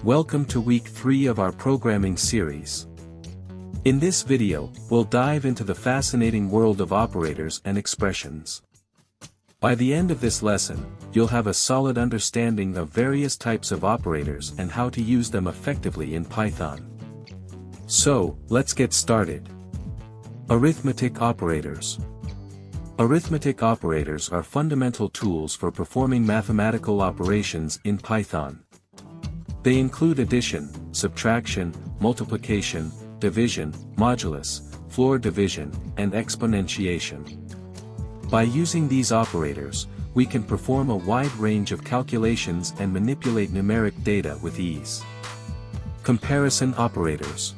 Welcome to week 3 of our programming series. In this video, we'll dive into the fascinating world of operators and expressions. By the end of this lesson, you'll have a solid understanding of various types of operators and how to use them effectively in Python. So, let's get started. Arithmetic operators. Arithmetic operators are fundamental tools for performing mathematical operations in Python. They include addition, subtraction, multiplication, division, modulus, floor division, and exponentiation. By using these operators, we can perform a wide range of calculations and manipulate numeric data with ease. Comparison operators.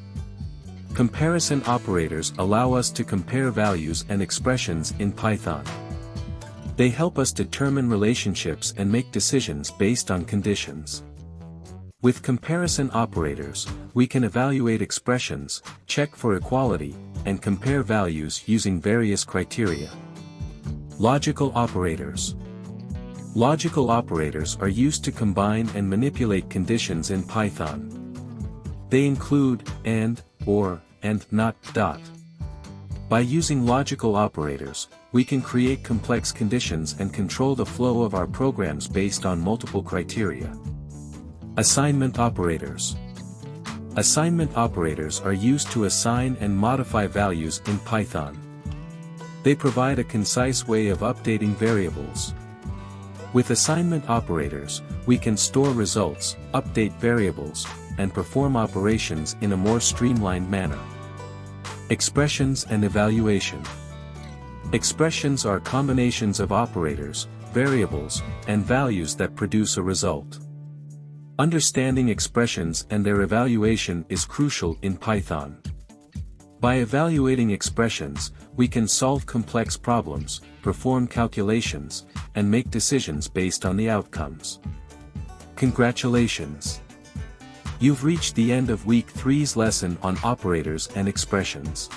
Comparison operators allow us to compare values and expressions in Python. They help us determine relationships and make decisions based on conditions. With comparison operators, we can evaluate expressions, check for equality, and compare values using various criteria. Logical operators. Logical operators are used to combine and manipulate conditions in Python. They include AND, OR, and NOT. By using logical operators, we can create complex conditions and control the flow of our programs based on multiple criteria. Assignment operators. Assignment operators are used to assign and modify values in Python. They provide a concise way of updating variables. With assignment operators, we can store results, update variables, and perform operations in a more streamlined manner. Expressions and evaluation. Expressions are combinations of operators, variables, and values that produce a result. Understanding expressions and their evaluation is crucial in Python. By evaluating expressions, we can solve complex problems, perform calculations, and make decisions based on the outcomes. Congratulations! You've reached the end of week 3's lesson on operators and expressions.